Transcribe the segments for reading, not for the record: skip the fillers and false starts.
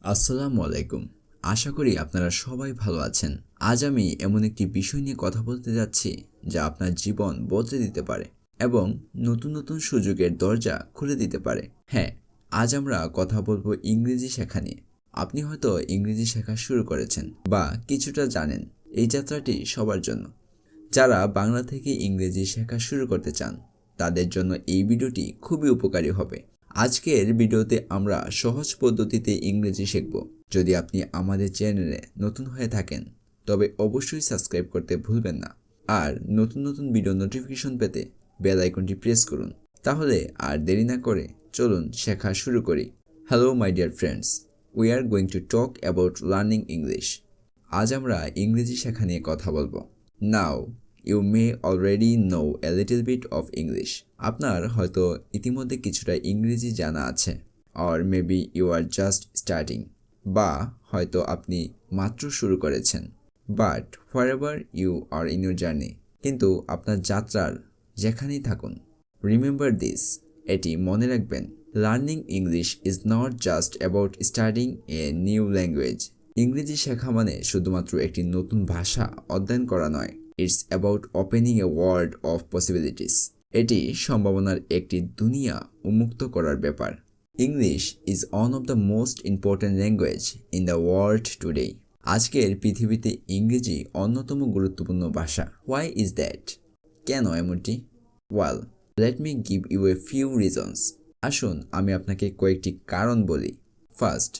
আসসালামু আলাইকুম। আশা করি আপনারা সবাই ভালো আছেন। আজ আমি এমন একটি বিষয় নিয়ে কথা বলতে যাচ্ছি যা আপনার জীবন বদলে দিতে পারে এবং নতুন নতুন সুযোগের দরজা খুলে দিতে পারে। হ্যাঁ, আজ আমরা কথা বলবো ইংরেজি শেখা নিয়ে। আপনি হয়তো ইংরেজি শেখা শুরু করেছেন বা কিছুটা জানেন। এই যাত্রাটি সবার জন্য। যারা বাংলা থেকে ইংরেজি শেখা শুরু করতে চান তাদের জন্য এই ভিডিওটি খুবই উপকারী হবে। আজকের ভিডিওতে আমরা সহজ পদ্ধতিতে ইংরেজি শিখব। যদি আপনি আমাদের চ্যানেলে নতুন হয়ে থাকেন তবে অবশ্যই সাবস্ক্রাইব করতে ভুলবেন না। আর নতুন নতুন ভিডিও নোটিফিকেশন পেতে বেল আইকনটি প্রেস করুন। তাহলে আর দেরি না করে চলুন শেখা শুরু করি। Hello my dear friends, we are going to talk about learning English. আজ আমরা ইংরেজি শেখা নিয়ে কথা বলবো। Now you may already know a little bit of English. আপনার হয়তো ইতিমধ্যে কিছুটা ইংরেজি জানা আছে। Or maybe you are just starting. বা হয়তো আপনি মাত্র শুরু করেছেন। But wherever you are in your journey, কিন্তু আপনার যাত্রার যেখানেই থাকুন, রিমেম্বার দিস, এটি মনে রাখবেন, learning English is not just about studying a new language. ইংরেজি শেখা মানে শুধুমাত্র একটি নতুন ভাষা অধ্যয়ন করা নয়। It's about opening a world of possibilities. এটি সম্ভাবনার একটি দুনিয়া উন্মুক্ত করার ব্যাপার। English is one of the most important language in the world today. আজকের পৃথিবীতে ইংরেজি অন্যতম গুরুত্বপূর্ণ ভাষা। Why is that? কেন এমনটি? Well, let me give you a few reasons. আসুন আমি আপনাকে কয়েকটি কারণ বলি। ফার্স্ট,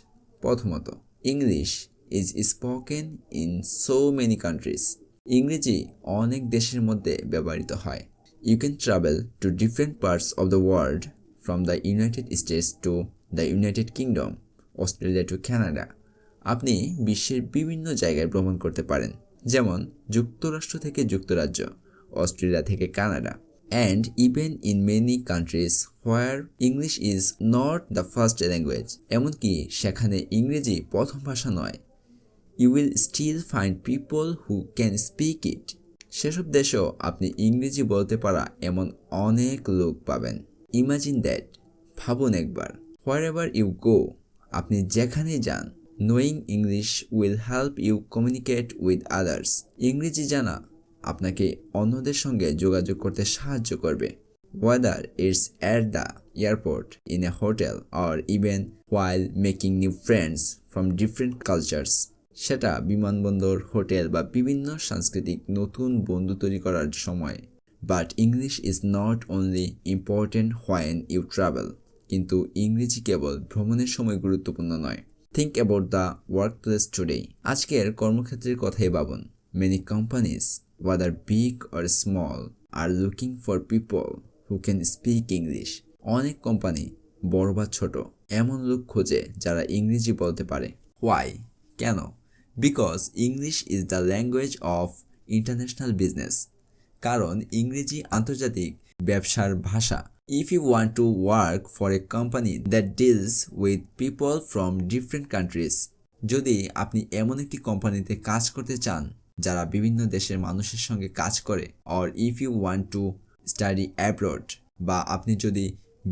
প্রথমত, English is spoken in so many countries. ইংরেজি অনেক দেশের মধ্যে ব্যবহৃত হয়। You can travel to different parts of the world, from the United States to the United Kingdom, Australia to Canada. আপনি বিশ্বের বিভিন্ন জায়গায় ভ্রমণ করতে পারেন, যেমন যুক্তরাষ্ট্র থেকে যুক্তরাজ্য, অস্ট্রেলিয়া থেকে Canada, and even in many countries where English is not the first language, এমনকি সেখানে ইংরেজি প্রথম ভাষা নয়, you will still find people who can speak it. সেসব দেশেও আপনি ইংরেজি বলতে পারা এমন অনেক লোক পাবেন। ইমাজিন দ্যাট, ভাবুন একবার, wherever you go, আপনি যেখানেই যান, knowing English will help you communicate with others. ইংরেজি জানা আপনাকে অন্যদের সঙ্গে যোগাযোগ করতে সাহায্য করবে। Whether it's at the airport, in a hotel, or even while making new friends from different cultures. সেটা বিমানবন্দর, হোটেল বা বিভিন্ন সাংস্কৃতিক নতুন বন্ধু তৈরি করার সময়। But English is not only important when you travel. কিন্তু ইংরেজি কেবল ভ্রমণের সময় গুরুত্বপূর্ণ নয়। Think about the work place today. আজকের কর্মক্ষেত্রের কথাই ভাবুন। Many companies, whether big or small, are looking for people who can speak English. অনেক কোম্পানি, বড় বা ছোট, এমন লোক খোঁজে যারা ইংরেজি বলতে পারে। Why? কেন? Because English is the language of international business. কারণ ইংরেজি আন্তর্জাতিক ব্যবসার ভাষা। If you want to work for a company that deals with people from different countries, যদি আপনি এমন একটি কোম্পানিতে কাজ করতে চান যারা বিভিন্ন দেশের মানুষের সঙ্গে কাজ করে, or if you want to study abroad, বা আপনি যদি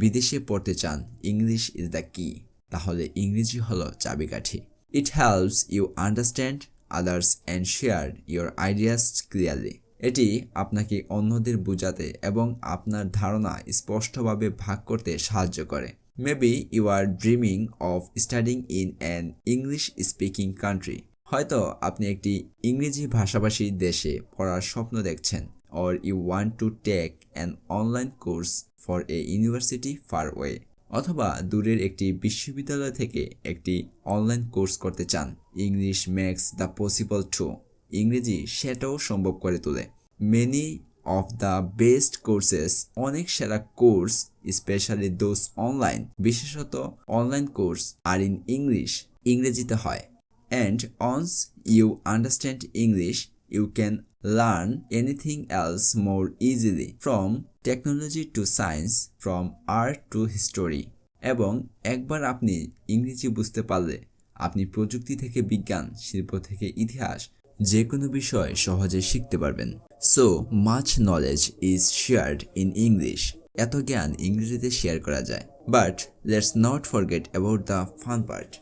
বিদেশে পড়তে চান, ইংলিশ ইজ দ্য কি। তাহলে ইংরেজি হলো চাবিকাঠি। It helps you understand others and share your ideas clearly. এটি আপনাকে অন্যদের বোঝাতে এবং আপনার ধারণা স্পষ্টভাবে ভাগ করতে সাহায্য করে। Maybe you are dreaming of studying in an English-speaking country. হয়তো আপনি একটি ইংরেজি ভাষাভাষী দেশে পড়ার স্বপ্ন দেখছেন, or you want to take an online course for a university far away. অথবা দূরের একটি বিশ্ববিদ্যালয় থেকে একটি অনলাইন কোর্স করতে চান। English makes the possible to. ইংরেজি সেটাও সম্ভব করে তোলে। Many of the best courses, অনেক সেরা কোর্স, স্পেশালি দোজ অনলাইন, বিশেষত online course, are in English, ইংরেজিতে হয়। And once you understand English, you can learn anything else more easily, from technology to science, from art to history. এবং একবার আপনি ইংরেজি বুঝতে পারলে আপনি প্রযুক্তি থেকে বিজ্ঞান, শিল্প থেকে ইতিহাস, যে কোনো বিষয় সহজে শিখতে পারবেন। So much knowledge is shared in English. এত জ্ঞান ইংরেজিতে শেয়ার করা যায়। But let's not forget about the fun part.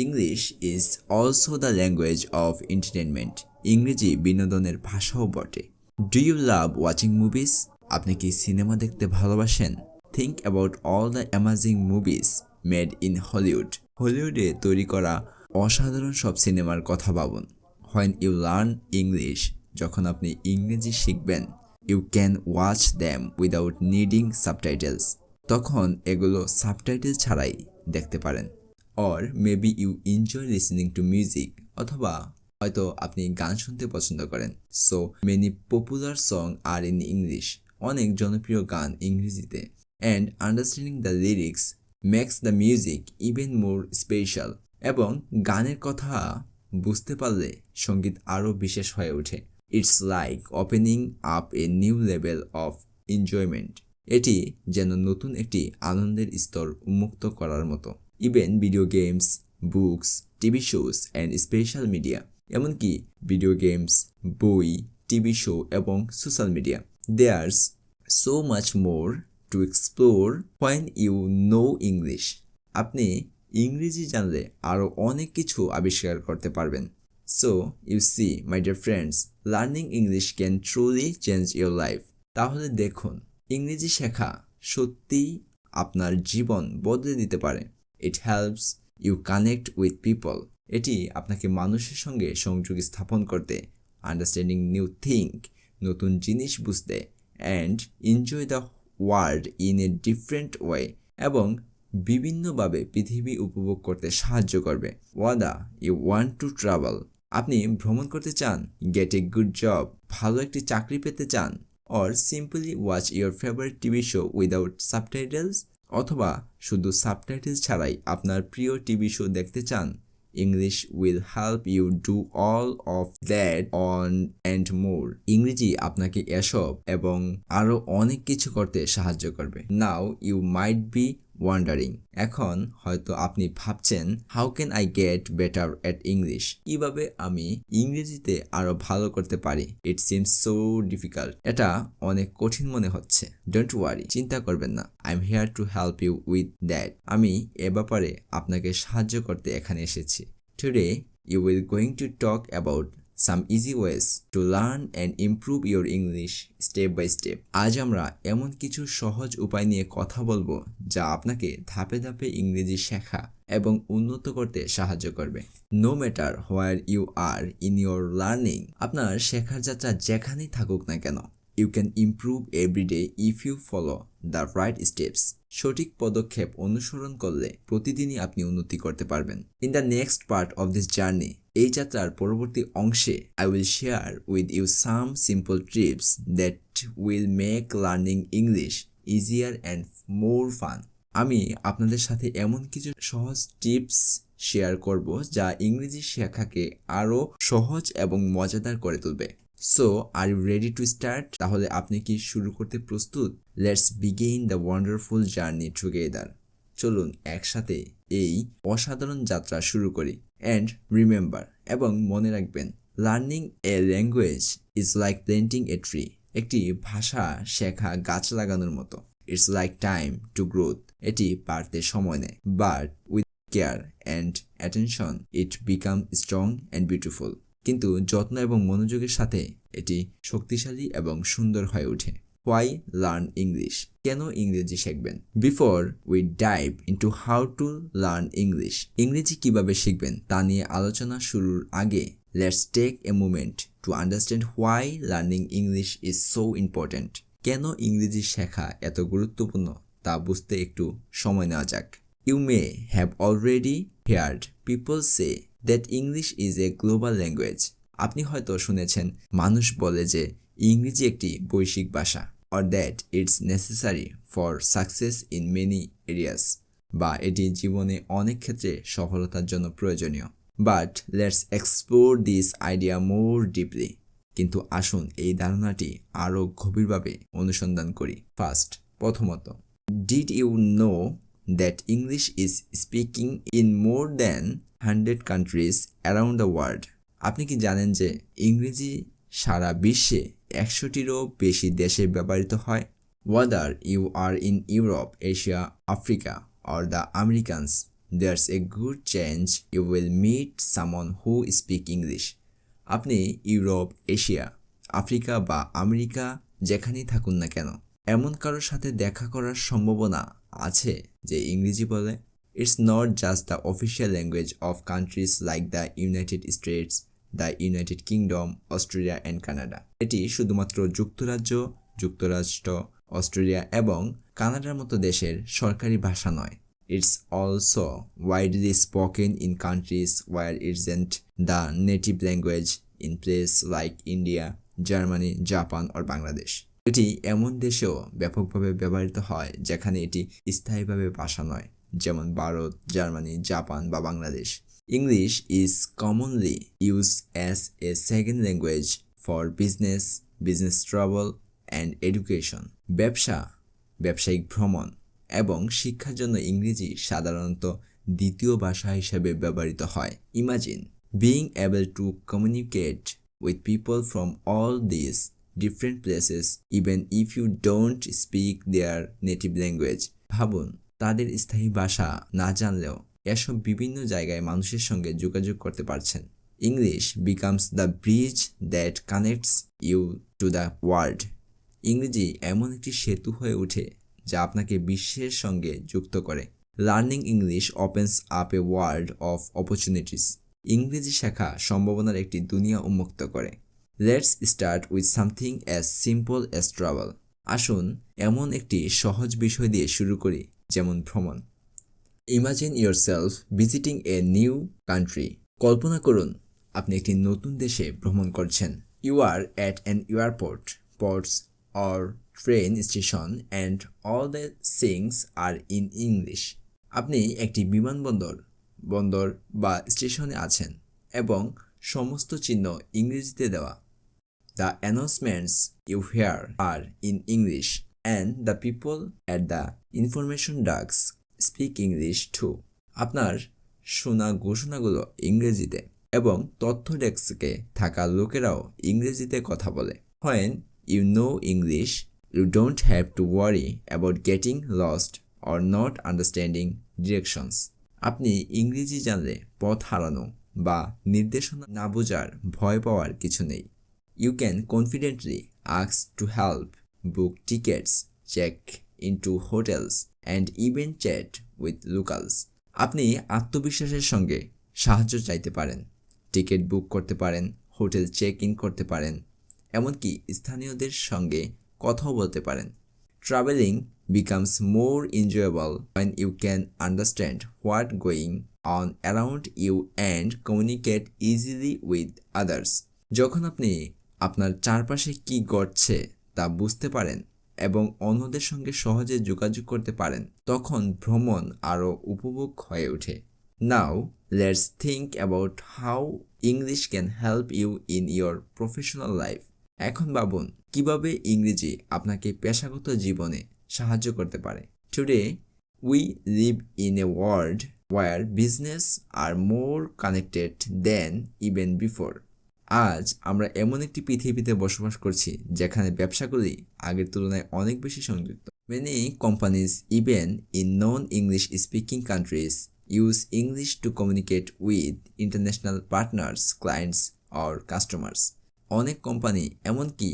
English is also the language of entertainment. ইংরেজি বিনোদনের ভাষাও বটে। Do you love watching movies? আপনি কি সিনেমা দেখতে ভালোবাসেন? Think about all the amazing movies made in Hollywood. হলিউডে তৈরি করা অসাধারণ সব সিনেমার কথা ভাবুন। হোয়েন ইউ লার্ন ইংলিশ, যখন আপনি ইংরেজি শিখবেন, you can watch them without needing subtitles. তখন এগুলো সাবটাইটেল ছাড়াই দেখতে পারেন। Or maybe you enjoy listening to music, অথবা হয়তো আপনি গান শুনতে পছন্দ করেন। So many popular song are in English. অনেক জনপ্রিয় গান ইংরেজিতে। And understanding the lyrics makes the music even more special. এবং গানের কথা বুঝতে পারলে সঙ্গীত আরও বিশেষ হয়ে ওঠে। It's like opening up a new level of enjoyment. এটি যেন নতুন একটি আনন্দের স্তর উন্মুক্ত করার মতো। Even video games, books, TV shows and special media, এমনকি ভিডিও গেমস, বই, টিভি শো এবং social media. There's so much more to explore when you know English. আপনি ইংরেজি জানলে আরও অনেক কিছু আবিষ্কার করতে পারবেন। So you see my dear friends, learning English can truly change your life. তাহলে দেখুন, ইংরেজি শেখা সত্যিই আপনার জীবন বদলে দিতে পারে। It helps you connect with people. এটি আপনাকে মানুষের সঙ্গে সংযোগ স্থাপন করতে, আন্ডারস্ট্যান্ডিং নিউ থিঙ্ক, নতুন জিনিস বুঝতে, and enjoy the world in a different way, এবং বিভিন্নভাবে পৃথিবী উপভোগ করতে সাহায্য করবে। ওয়াদা ইউ ওয়ান্ট টু ট্রাভেল, আপনি ভ্রমণ করতে চান, গেট এ গুড জব, ভালো একটি চাকরি পেতে চান, or simply watch your favourite TV show without subtitles, অথবা শুধু সাবটাইটেলস ছাড়াই আপনার প্রিয় টিভি শো দেখতে চান, English will help you do all of that on and more. ইংরেজি আপনাকে এসব এবং আরও অনেক কিছু করতে সাহায্য করবে। Now you might be wondering, এখন হয়তো আপনি ভাবছেন, how can I get better at English? কিভাবে আমি ইংরেজিতে আরো ভালো করতে পারি? ইট সিমস সো ডিফিকাল্ট, এটা অনেক কঠিন মনে হচ্ছে। ডোন্ট ওয়ারি, চিন্তা করবেন না, I am here to help you with that. আমি এ ব্যাপারে আপনাকে সাহায্য করতে এখানে এসেছি। Today you will going to talk about some easy ways to learn and improve your English step by step. আজ আমরা এমন কিছু সহজ উপায় নিয়ে কথা বলবো যা আপনাকে ধাপে ধাপে ইংরেজি শেখা এবং উন্নত করতে সাহায্য করবে। No matter where you are in your learning, আপনার শেখার যাত্রা যেখানেই থাকুক না কেন, you can improve every day if you follow the right steps. সঠিক পদক্ষেপ অনুসরণ করলে প্রতিদিনই আপনি উন্নতি করতে পারবেন। In the next part of this journey, এই যাত্রার পরবর্তী অংশে I will share with you some simple tips that will make learning English easier and more fun. আমি আপনাদের সাথে এমন কিছু সহজ টিপস শেয়ার করব যা ইংরেজি শেখাকে আরও সহজ এবং মজাদার করে তুলবে। So are you ready to start? তাহলে আপনি কি শুরু করতে প্রস্তুত? Let's begin the wonderful journey together. চলুন একসাথে এই অসাধারণ যাত্রা শুরু করি। অ্যান্ড রিমেম্বার, এবং মনে রাখবেন, learning A language is like planting a tree. একটি ভাষা শেখা গাছ লাগানোর মতো। It's like time to growth. এটি বাড়তে সময় নেয়, but with care and attention it become strong and beautiful. কিন্তু যত্ন এবং মনোযোগের সাথে এটি শক্তিশালী এবং সুন্দর হয়ে ওঠে। Why learn English? কেন ইংরেজি শিখবেন? Before we dive into how to learn English, ইংরেজি কিভাবে শিখবেন তা নিয়ে আলোচনা শুরুর আগে let's take a moment to understand why learning English is so important. কেন ইংরেজি শেখা এত গুরুত্বপূর্ণ তা বুঝতে একটু সময় নেওয়া যাক। You may have already heard people say that English is a global language. আপনি হয়তো শুনেছেন মানুষ বলে যে ইংরেজি একটি বৈশ্বিক ভাষা, or that it's necessary for success in many areas, বা এটি জীবনে অনেক ক্ষেত্রে সফলতার জন্য প্রয়োজনীয়। But let's explore this idea more deeply. কিন্তু আসুন এই ধারণাটি আরও গভীরভাবে অনুসন্ধান করি। প্রথমত, did you know that English is speaking in more than 100 countries around the world? আপনি কি জানেন যে ইংরেজি সারা বিশ্বে 100টিরও বেশি দেশে ব্যবহৃত হয়? Whether you are in Europe, Asia, Africa or the Americans, there's a good chance you will meet someone who speak English. আপনি ইউরোপ, এশিয়া, আফ্রিকা বা আমেরিকা যেখানেই থাকুন না কেন, এমন কারোর সাথে দেখা করার সম্ভাবনা আছে যে ইংরেজি বলে। It's not just the official language of countries like the United States, the United Kingdom, Australia and Canada. এটি শুধুমাত্র যুক্তরাজ্য, যুক্তরাষ্ট্র, অস্ট্রেলিয়া এবং কানাডার মতো দেশের সরকারি ভাষা নয়। It's also widely spoken in countries where it isn't the native language in places like India, Germany, Japan or Bangladesh. এটি এমন দেশেও ব্যাপকভাবে ব্যবহৃত হয় যেখানে এটি স্থায়ীভাবে ভাষা নয়, যেমন ভারত, জার্মানি, জাপান বা Bangladesh. English is commonly used as a second language for business, business travel and education. ব্যবসা, ব্যবসায়িক ভ্রমণ এবং শিক্ষার জন্য ইংরেজি সাধারণত দ্বিতীয় ভাষা হিসেবে ব্যবহৃত হয়। Imagine being able to communicate with people from all these different places even if you don't speak their native language. ভাবুন, তাদের স্থায়ী ভাষা না জানলেও এসব বিভিন্ন জায়গায় মানুষের সঙ্গে যোগাযোগ করতে পারছেন। English becomes the bridge that connects you to the world. ইংরেজি এমন একটি সেতু হয়ে ওঠে যা আপনাকে বিশ্বের সঙ্গে যুক্ত করে। Learning English opens up a world of opportunities. ইংরেজি শেখা সম্ভাবনার একটি দুনিয়া উন্মুক্ত করে। Let's start with something as simple as travel. আসুন এমন একটি সহজ বিষয় দিয়ে শুরু করি, যেমন ভ্রমণ। Imagine yourself visiting a new country. কল্পনা করুন আপনি একটি নতুন দেশে ভ্রমণ করছেন। You are at an airport, ports or train station and all the things are in English. আপনি একটি বিমানবন্দর, বন্দর বা স্টেশনে আছেন এবং সমস্ত চিহ্ন ইংরেজিতে দেওয়া। The announcements you hear are in English and the people at the information desks speak English too. আপনার শোনা ঘোষণাগুলো ইংরেজিতে এবং তথ্য ডেস্কে থাকা লোকেরাও ইংরেজিতে কথা বলে। When you know English, you don't have to worry about getting lost or not understanding directions. আপনি ইংরেজি জানলে পথ হারানো বা নির্দেশনা না বোঝার ভয় পাওয়ার কিছু নেই। You can confidently ask to help, book tickets, check into hotels and even chat with locals. আপনি আত্মবিশ্বাসের সঙ্গে সাহায্য চাইতে পারেন, টিকিট বুক করতে পারেন, হোটেল চেক ইন করতে পারেন, এমনকি স্থানীয়দের সঙ্গে কথাও বলতে পারেন। Traveling becomes more enjoyable when you can understand what's going on around you and communicate easily with others. যখন আপনি আপনার চারপাশে কি ঘটছে তা বুঝতে পারেন এবং অন্যদের সঙ্গে সহজে যোগাযোগ করতে পারেন, তখন ভ্রমণ আরও উপভোগ হয়ে ওঠে। Now, let's think about how English can help you in your professional life. এখন ভাবুন কিভাবে ইংরেজি আপনাকে পেশাগত জীবনে সাহায্য করতে পারে। Today, we live in a world where business are more connected than even before. আজ আমরা এমন একটি পৃথিবীতে বসবাস করছি যেখানে ব্যবসাগুলি আগের তুলনায় অনেক বেশি সংযুক্ত। Many companies, even in non-English speaking countries, use English to communicate with international partners, clients or customers. অনেক কোম্পানি এমনকি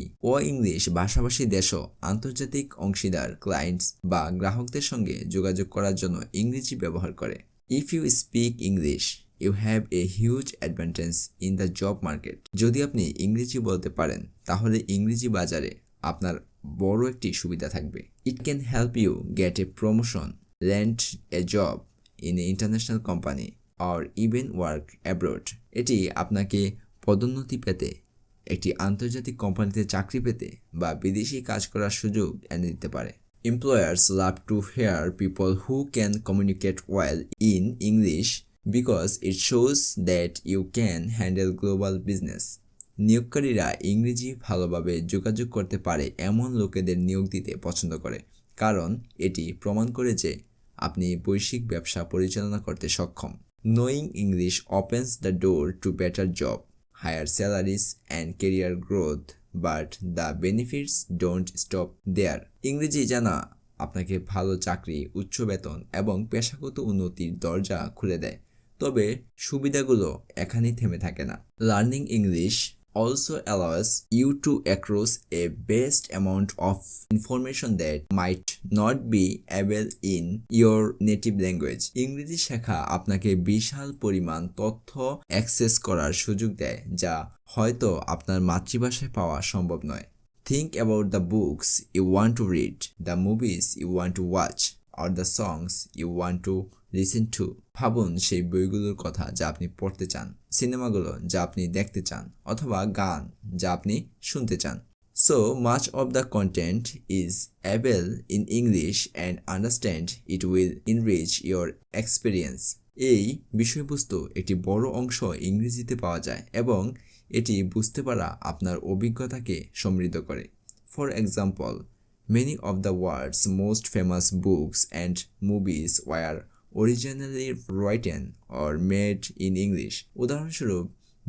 ইংলিশ ভাষাভাষী দেশও আন্তর্জাতিক অংশীদার, ক্লায়েন্টস বা গ্রাহকদের সঙ্গে যোগাযোগ করার জন্য ইংরেজি ব্যবহার করে। If you speak English, you have a huge advantage in the job market. যদি আপনি ইংরেজি বলতে পারেন তাহলে ইংরেজি বাজারে আপনার বড় একটি সুবিধা থাকবে। It can help you get a promotion, land a job in an international company or even work abroad. এটি আপনাকে পদোন্নতি পেতে, একটি আন্তর্জাতিক কোম্পানিতে চাকরি পেতে বা বিদেশি কাজ করার সুযোগ এনে দিতে পারে। Employers love to hire people who can communicate well in English because it shows that you can handle global business. নিয়োগকারীরা ইংরেজি ভালোভাবে যোগাযোগ করতে পারে এমন লোকেদের নিয়োগ দিতে পছন্দ করে, কারণ এটি প্রমাণ করে যে আপনি বৈশ্বিক ব্যবসা পরিচালনা করতে সক্ষম। Knowing English opens the door to better job, higher salaries and career growth, but the benefits don't stop there. ইংরেজি জানা আপনাকে ভালো চাকরি, উচ্চ বেতন এবং পেশাগত উন্নতির দরজা খুলে দেয়। তবে সুবিধাগুলো এখানেই থেমে থাকে না। Learning English also allows you to access a vast amount of information that might not be available in your native language. ইংরেজি শেখা আপনাকে বিশাল পরিমাণ তথ্য অ্যাক্সেস করার সুযোগ দেয় যা হয়তো আপনার মাতৃভাষায় পাওয়া সম্ভব নয়। Think about the books you want to read, the movies you want to watch, or the songs you want to listen to. ভাবুন সেই বইগুলোর কথা যা আপনি পড়তে চান, সিনেমাগুলো যা আপনি দেখতে চান, অথবা গান যা আপনি শুনতে চান। So much of the content is available in English and understand it will enrich your experience. এই বিষয়বস্তু একটি বড় অংশ ইংরেজিতে পাওয়া যায় এবং এটি বুঝতে পারা আপনার অভিজ্ঞতাকে সমৃদ্ধ করে। For example, many of the world's most famous books and movies were originally written or made in English. উদাহরণস্বরূপ,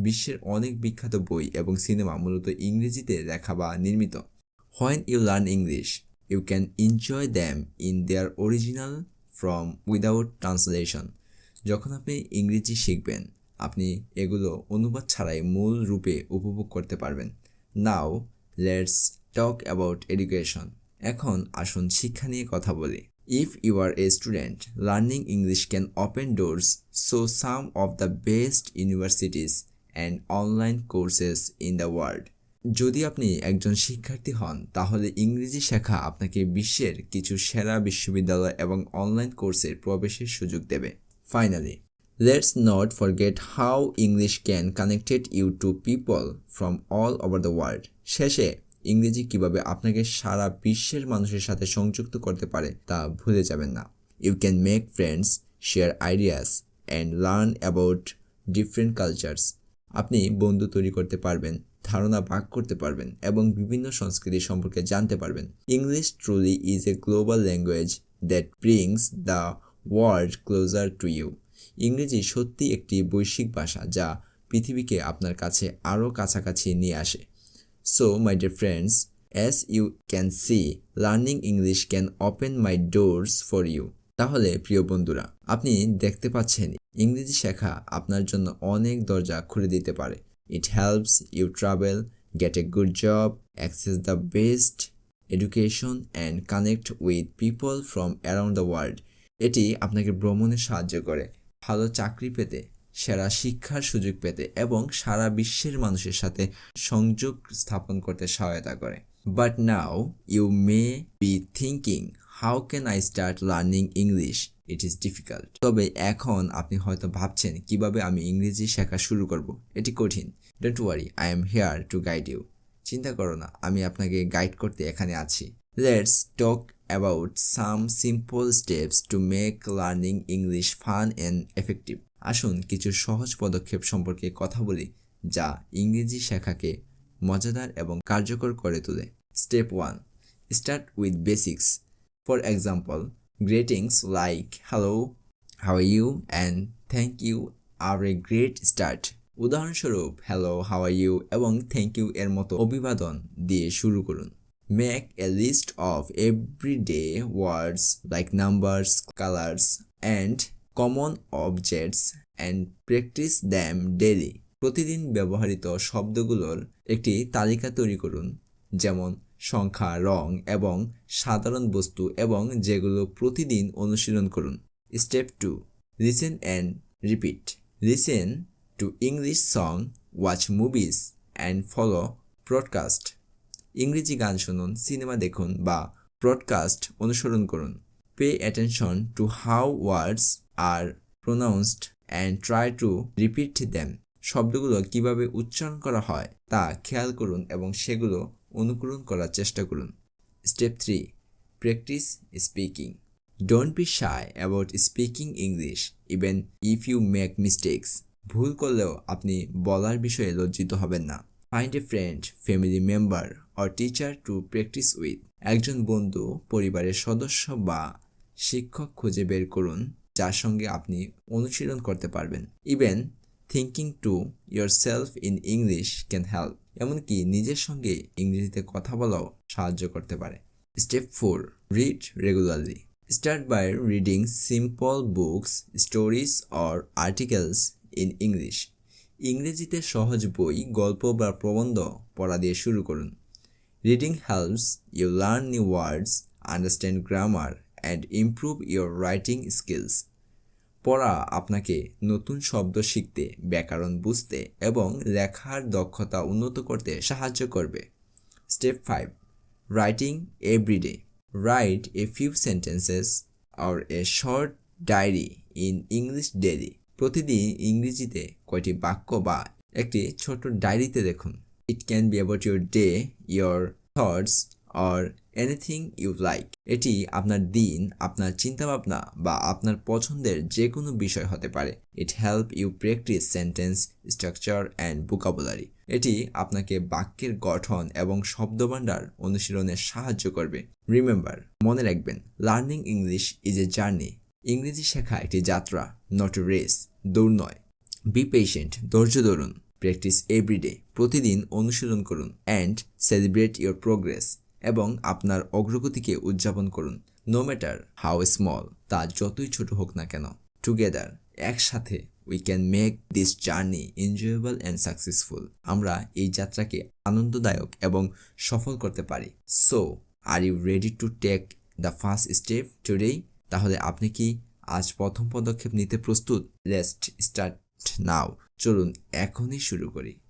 বিশ্বের অনেক বিখ্যাত বই এবং সিনেমা মূলত ইংরেজিতে লেখা বা নির্মিত। When you learn English, you can enjoy them in their original form without translation. যখন আপনি ইংরেজি শিখবেন, আপনি এগুলো অনুবাদ ছাড়াই মূল রূপে উপভোগ করতে পারবেন। Now, let's talk about education. এখন আসুন শিক্ষা নিয়ে কথা বলি। If you are a student, learning English can open doors to some of the best universities and online courses in the world. যদি আপনি একজন শিক্ষার্থী হন, তাহলে ইংরেজি শেখা আপনাকে বিশ্বের কিছু সেরা বিশ্ববিদ্যালয় এবং অনলাইন কোর্সের প্রবেশের সুযোগ দেবে। Finally, let's not forget how English can connect you to people from all over the world. শেষে ইংরেজি কিভাবে আপনাকে সারা বিশ্বের মানুষের সাথে সংযুক্ত করতে পারে তা ভুলে যাবেন না। You can make friends, share ideas, and learn about different cultures. আপনি বন্ধু তৈরি করতে পারবেন, ধারণা ভাগ করতে পারবেন এবং বিভিন্ন সংস্কৃতি সম্পর্কে জানতে পারবেন। English truly is a global language that brings the world closer to you. ইংরেজি সত্যি একটি বৈশ্বিক ভাষা যা পৃথিবীকে আপনার কাছে আরও কাছাকাছি নিয়ে আসে। So, my dear friends, as you can see, learning English can open my doors for you. তাহলে প্রিয় বন্ধুরা, আপনি দেখতে পাচ্ছেন ইংরেজি শেখা আপনার জন্য অনেক দরজা খুলে দিতে পারে। It helps you travel, get a good job, access the best education and connect with people from around the world. এটি আপনাকে ভ্রমণে সাহায্য করে, ভালো চাকরি পেতে, সেরা শিক্ষার সুযোগ পেতে এবং সারা বিশ্বের মানুষের সাথে সংযোগ স্থাপন করতে সহায়তা করে। But now you may be thinking, how can I start learning English? It is difficult. তবে এখন আপনি হয়তো ভাবছেন কিভাবে আমি ইংরেজি শেখা শুরু করব। এটি কঠিন। Don't worry, I am here to guide you. চিন্তা করো না, আমি আপনাকে গাইড করতে এখানে আছি। Let's talk about some simple steps to make learning English fun and effective. আসুন কিছু সহজ পদক্ষেপ সম্পর্কে কথা বলি যা ইংরেজি শেখাকে মজাদার এবং কার্যকর করে তোলে। Step 1. Start with basics. For example, greetings like hello, how are you, and thank you are a great start. উদাহরণস্বরূপ, hello, how are you এবং thank you এর মতো অভিবাদন দিয়ে শুরু করুন। Make a list of everyday words like numbers, colors, and common objects and practice them daily. প্রতিদিন ব্যবহৃত শব্দগুলোর একটি তালিকা তৈরি করুন, যেমন সংখ্যা, রং এবং সাধারণ বস্তু, এবং যেগুলো প্রতিদিন অনুশীলন করুন। Step 2. Listen and repeat. Listen to English song, watch movies, and follow broadcast. ইংরেজি গান শুনুন, সিনেমা দেখুন বা ব্রডকাস্ট অনুসরণ করুন। Pay attention to how words are pronounced and try to repeat them. শব্দগুলো কিভাবে উচ্চারণ করা হয় তা খেয়াল করুন এবং সেগুলো অনুকরণ করার চেষ্টা করুন। Step 3. Practice speaking. Don't be shy about speaking English even if you make mistakes. ভুল করলেও আপনি বলার বিষয়ে লজ্জিত হবেন না। Find a friend, family member or teacher to practice with. একজন বন্ধু, পরিবারের সদস্য বা শিক্ষক খুঁজে বের করুন যার সঙ্গে আপনি অনুশীলন করতে পারবেন। Even thinking to yourself in English can help. এমনকি নিজের সঙ্গে ইংরেজিতে কথা বলাও সাহায্য করতে পারে। Step 4. Read regularly. Start by reading simple books, stories or articles in English. ইংরেজিতে সহজ বই, গল্প বা প্রবন্ধ পড়া দিয়ে শুরু করুন। Reading helps you learn new words, understand grammar and improve your writing skills. পড়া আপনাকে নতুন শব্দ শিখতে, ব্যাকরণ বুঝতে এবং লেখার দক্ষতা উন্নত করতে সাহায্য করবে। Step 5. Writing every day. Write a few sentences or a short diary in English daily. প্রতিদিন ইংরেজিতে কয়টি বাক্য বা একটি ছোট ডায়েরিতে দেখুন। It can be about your day, your thoughts or anything you like. এটি আপনার দিন, আপনার চিন্তাভাবনা বা আপনার পছন্দের যে কোনো বিষয় হতে পারে। It help you practice sentence structure and vocabulary. এটি আপনাকে বাক্যের গঠন এবং শব্দভাণ্ডার অনুশীলনে সাহায্য করবে। Remember, মনে রাখবেন, learning English is a journey. ইংরেজি শেখা একটি যাত্রা, নট এ রেস, দৌড় নয়। বি পেশেন্ট, ধৈর্য ধরুন। প্র্যাকটিস এভরিডে, প্রতিদিন অনুশীলন করুন। অ্যান্ড সেলিব্রেট ইয়োর প্রোগ্রেস, এবং আপনার অগ্রগতিকে উদযাপন করুন। নো ম্যাটার হাউ স্মল, তা যতই ছোট হোক না কেন। টুগেদার, একসাথে, we can make this journey enjoyable and successful. আমরা এই যাত্রাকে আনন্দদায়ক এবং সফল করতে পারি। So are you ready to take the first step today? তাহলে আপনি কি আজ প্রথম পদক্ষেপ নিতে প্রস্তুত? Let's start now. চলুন এখনই শুরু করি।